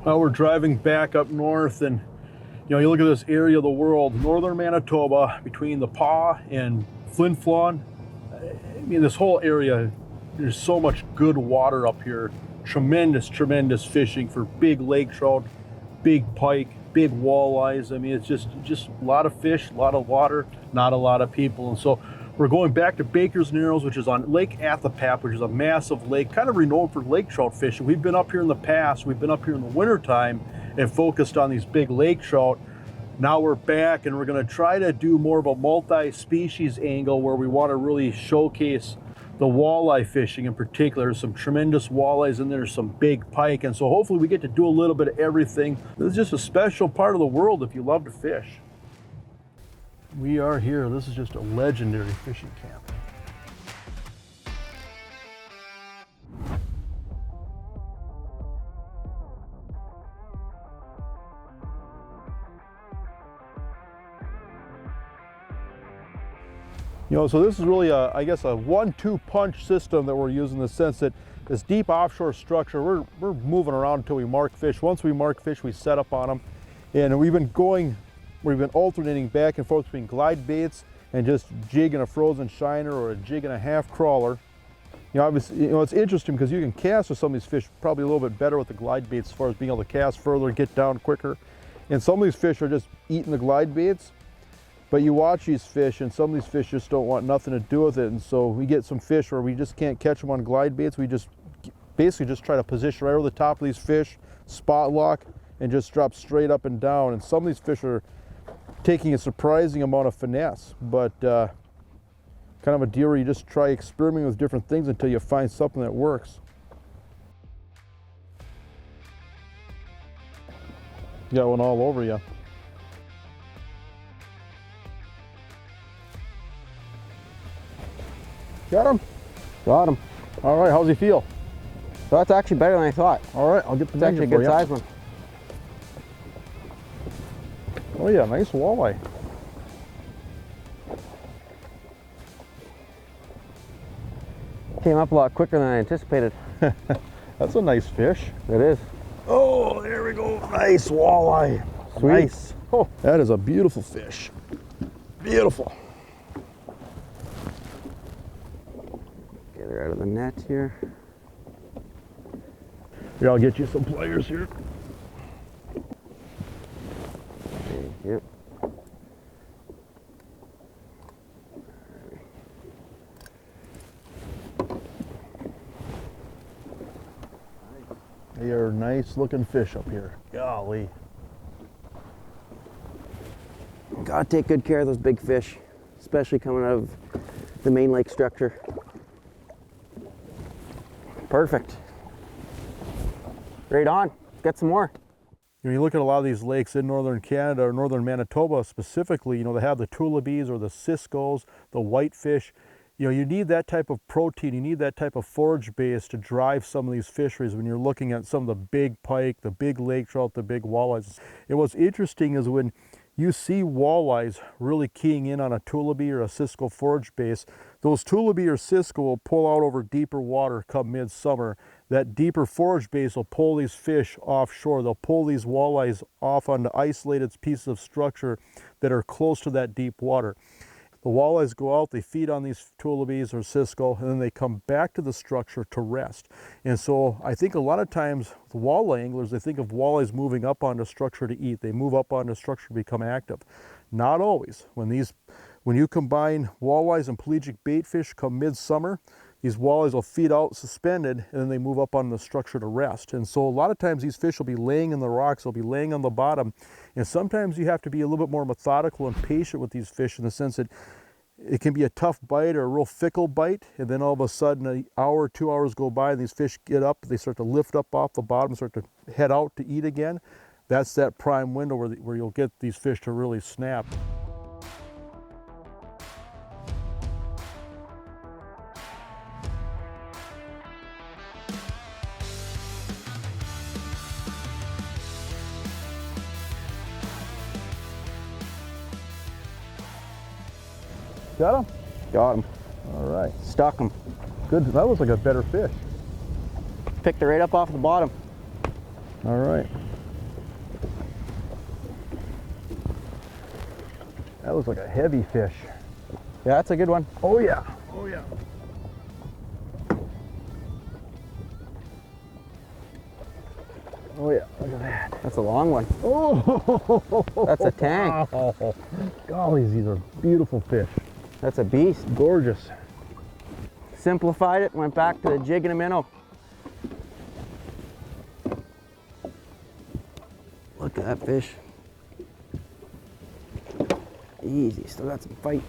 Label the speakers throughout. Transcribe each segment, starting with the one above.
Speaker 1: Well, we're driving back up north, and you look at this area of the world, northern Manitoba, between the Paw and Flin Flon. I mean, this whole area, there's so much good water up here. Tremendous fishing for big lake trout, big pike, big walleyes. I mean, it's just a lot of fish, a lot of water, not a lot of people. And so we're going back to Baker's Narrows, which is on Lake Athapapuskow, which is a massive lake, kind of renowned for lake trout fishing. We've been up here in the past. We've been up here in the wintertime and focused on these big lake trout. Now we're back, and we're going to try to do more of a multi-species angle where we want to really showcase the walleye fishing in particular. There's some tremendous walleyes and there's some big pike, and so hopefully we get to do a little bit of everything. This is just a special part of the world if you love to fish. We are here. This is just a legendary fishing camp. So this is really I guess a 1-2 punch system that we're using, in the sense that this deep offshore structure, we're moving around until we mark fish. Once we mark fish, we set up on them. And we've been alternating back and forth between glide baits and just jigging a frozen shiner or a jig and a half crawler. Obviously, it's interesting because you can cast with some of these fish probably a little bit better with the glide baits as far as being able to cast further, get down quicker. And some of these fish are just eating the glide baits. But you watch these fish, and some of these fish just don't want nothing to do with it. And so we get some fish where we just can't catch them on glide baits. We just basically just try to position right over the top of these fish, spot lock, and just drop straight up and down. And some of these fish are taking a surprising amount of finesse, but kind of a deal where you just try experimenting with different things until you find something that works. You got one all over you. Got him?
Speaker 2: Got him.
Speaker 1: All right, how's he feel?
Speaker 2: So that's actually better than I thought.
Speaker 1: All right, I'll get the
Speaker 2: It's actually a good size one.
Speaker 1: Oh yeah, nice walleye.
Speaker 2: Came up a lot quicker than I anticipated.
Speaker 1: That's a nice fish.
Speaker 2: It is.
Speaker 1: Oh, there we go. Nice walleye.
Speaker 2: Sweet.
Speaker 1: Nice. Oh, that is a beautiful fish. Beautiful.
Speaker 2: Get her out of the net here.
Speaker 1: Here, I'll get you some pliers here.
Speaker 2: Thank you.
Speaker 1: They are nice looking fish up here. Golly.
Speaker 2: Gotta take good care of those big fish, especially coming out of the main lake structure. Perfect. Right on. Get some more.
Speaker 1: When you look at a lot of these lakes in northern Canada or northern Manitoba specifically, they have the tulibees or the ciscos, the whitefish. You need that type of protein, you need that type of forage base to drive some of these fisheries when you're looking at some of the big pike, the big lake trout, the big walleyes. And what's interesting is when you see walleyes really keying in on a tulibee or a cisco forage base, those tulibee or cisco will pull out over deeper water come midsummer. That deeper forage base will pull these fish offshore. They'll pull these walleyes off onto isolated pieces of structure that are close to that deep water. The walleyes go out, they feed on these tulibees or cisco, and then they come back to the structure to rest. And so I think a lot of times the walleye anglers, they think of walleyes moving up onto structure to eat. They move up onto structure to become active. Not always. When you combine walleyes and pelagic baitfish come midsummer, these walleyes will feed out suspended, and then they move up on the structure to rest. And so a lot of times these fish will be laying in the rocks, they'll be laying on the bottom. And sometimes you have to be a little bit more methodical and patient with these fish, in the sense that it can be a tough bite or a real fickle bite, and then all of a sudden an hour, 2 hours go by and these fish get up, they start to lift up off the bottom, start to head out to eat again. That's that prime window where you'll get these fish to really snap. Got him?
Speaker 2: Got him.
Speaker 1: All right.
Speaker 2: Stuck him.
Speaker 1: Good. That looks like a better fish.
Speaker 2: Picked it right up off the bottom.
Speaker 1: All right. That looks like a heavy fish.
Speaker 2: Yeah, that's a good one.
Speaker 1: Oh yeah, oh yeah. Oh yeah, look at that.
Speaker 2: That's a long one.
Speaker 1: Oh,
Speaker 2: That's a tank.
Speaker 1: wow. Golly, these are beautiful fish.
Speaker 2: That's a beast.
Speaker 1: Gorgeous.
Speaker 2: Simplified it, went back to the jig and a minnow. Look at that fish. Easy, still got some fight.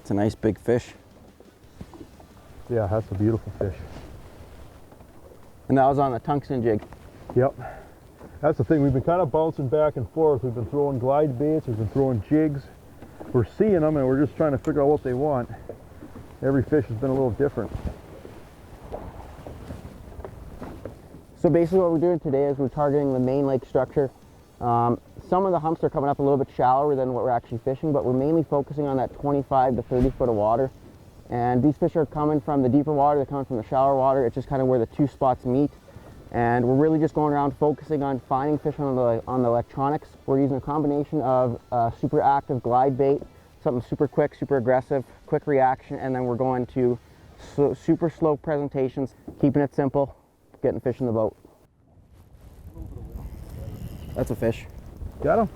Speaker 2: It's a nice big fish.
Speaker 1: Yeah, that's a beautiful fish.
Speaker 2: And that was on the tungsten jig.
Speaker 1: Yep. That's the thing, we've been kind of bouncing back and forth. We've been throwing glide baits, we've been throwing jigs. We're seeing them and we're just trying to figure out what they want. Every fish has been a little different.
Speaker 2: So basically what we're doing today is we're targeting the main lake structure. Some of the humps are coming up a little bit shallower than what we're actually fishing, but we're mainly focusing on that 25 to 30 foot of water. And these fish are coming from the deeper water, they're coming from the shallower water. It's just kind of where the two spots meet. And we're really just going around focusing on finding fish on the electronics. We're using a combination of super active glide bait, something super quick, super aggressive, quick reaction, and then we're going to super slow presentations, keeping it simple, getting fish in the boat. That's a fish.
Speaker 1: Got him?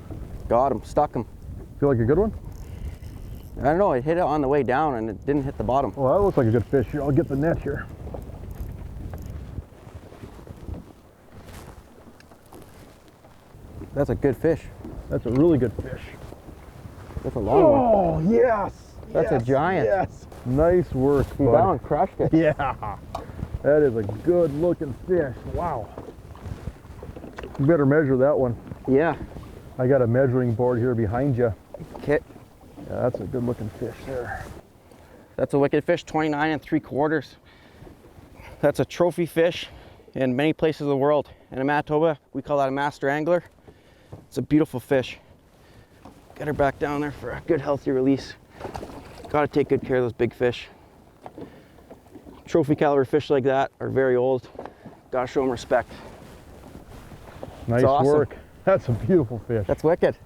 Speaker 2: Got him, stuck him.
Speaker 1: Feel like a good one?
Speaker 2: I don't know, it hit it on the way down and it didn't hit the bottom.
Speaker 1: Well, that looks like a good fish. Here, I'll get the net here.
Speaker 2: That's a good fish.
Speaker 1: That's a really good fish.
Speaker 2: That's a long one.
Speaker 1: Oh, yes!
Speaker 2: That's
Speaker 1: yes,
Speaker 2: a giant.
Speaker 1: Yes! Nice work,
Speaker 2: That
Speaker 1: bud.
Speaker 2: one crushed it.
Speaker 1: Yeah! That is a good looking fish. Wow. You better measure that one.
Speaker 2: Yeah.
Speaker 1: I got a measuring board here behind you.
Speaker 2: Kit.
Speaker 1: Yeah, that's a good looking fish there.
Speaker 2: That's a wicked fish, 29 3/4. That's a trophy fish in many places of the world. And in Manitoba, we call that a master angler. It's a beautiful fish. Get her back down there for a good healthy release. Gotta take good care of those big fish. Trophy caliber fish like that are very old. Gotta show them respect.
Speaker 1: Nice
Speaker 2: awesome.
Speaker 1: work. That's a beautiful fish.
Speaker 2: That's wicked.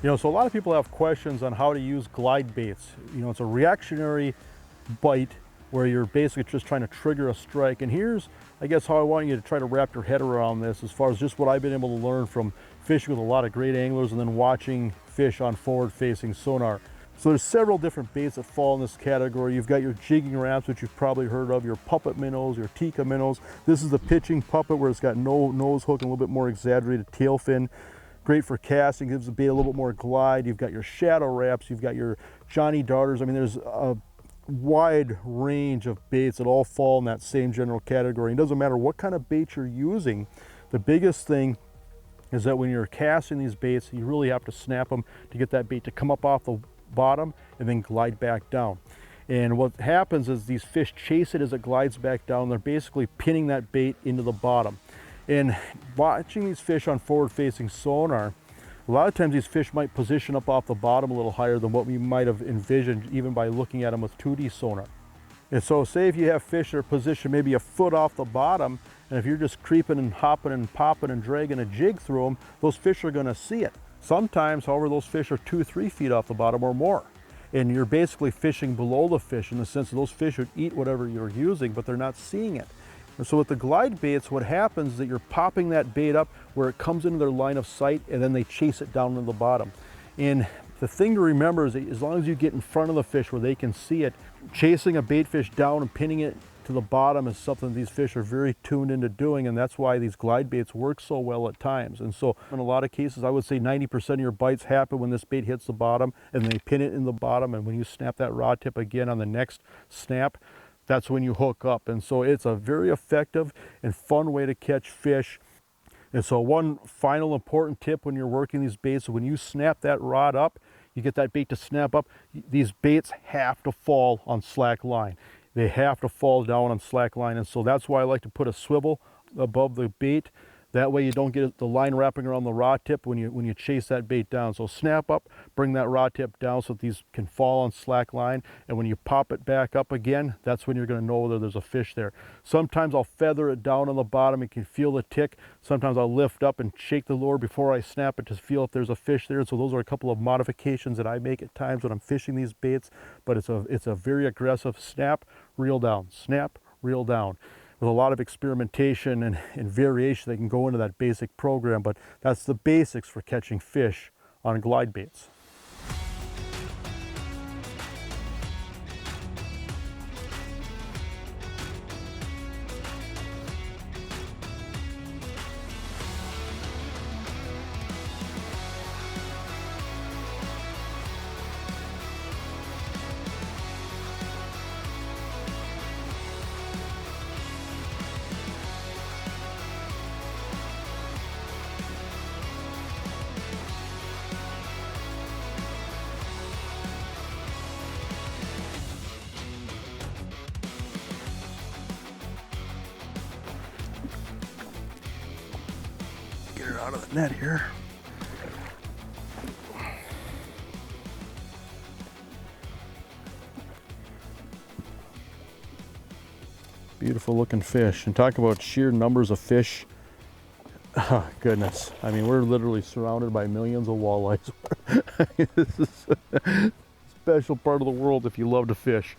Speaker 1: You know, so a lot of people have questions on how to use glide baits. You know, it's a reactionary bite where you're basically just trying to trigger a strike. And here's, I guess, how I want you to try to wrap your head around this as far as just what I've been able to learn from fishing with a lot of great anglers and then watching fish on forward-facing sonar. So there's several different baits that fall in this category. You've got your jigging raps, which you've probably heard of, your puppet minnows, your Tikka minnows. This is the pitching puppet where it's got no nose hook and a little bit more exaggerated tail fin. Great for casting, gives the bait a little bit more glide. You've got your shadow wraps, you've got your Johnny darters. I mean, there's a wide range of baits that all fall in that same general category. It doesn't matter what kind of bait you're using. The biggest thing is that when you're casting these baits, you really have to snap them to get that bait to come up off the bottom and then glide back down. And what happens is these fish chase it as it glides back down. They're basically pinning that bait into the bottom. And watching these fish on forward-facing sonar, a lot of times these fish might position up off the bottom a little higher than what we might have envisioned even by looking at them with 2D sonar. And so say if you have fish that are positioned maybe a foot off the bottom, and if you're just creeping and hopping and popping and dragging a jig through them, those fish are going to see it. Sometimes, however, those fish are 2-3 feet off the bottom or more. And you're basically fishing below the fish in the sense that those fish would eat whatever you're using, but they're not seeing it. And so with the glide baits, what happens is that you're popping that bait up where it comes into their line of sight and then they chase it down to the bottom. And The thing to remember is that as long as you get in front of the fish where they can see it, chasing a bait fish down and pinning it to the bottom is something these fish are very tuned into doing, and that's why these glide baits work so well at times. And so in a lot of cases, I would say 90% of your bites happen when this bait hits the bottom and they pin it in the bottom, and when you snap that rod tip again on the next snap, that's when you hook up. And so it's a very effective and fun way to catch fish. And so one final important tip when you're working these baits, when you snap that rod up, you get that bait to snap up, these baits have to fall on slack line. They have to fall down on slack line. And so that's why I like to put a swivel above the bait. That way you don't get the line wrapping around the rod tip when you chase that bait down. So snap up, bring that rod tip down so that these can fall on slack line. And when you pop it back up again, that's when you're going to know whether there's a fish there. Sometimes I'll feather it down on the bottom. You can feel the tick. Sometimes I'll lift up and shake the lure before I snap it to feel if there's a fish there. So those are a couple of modifications that I make at times when I'm fishing these baits. But it's a very aggressive snap, reel down, snap, reel down. With a lot of experimentation and variation that can go into that basic program, but that's the basics for catching fish on glide baits. Get her out of the net here. Beautiful looking fish. And talk about sheer numbers of fish. Oh, goodness. I mean, we're literally surrounded by millions of walleyes. This is a special part of the world if you love to fish.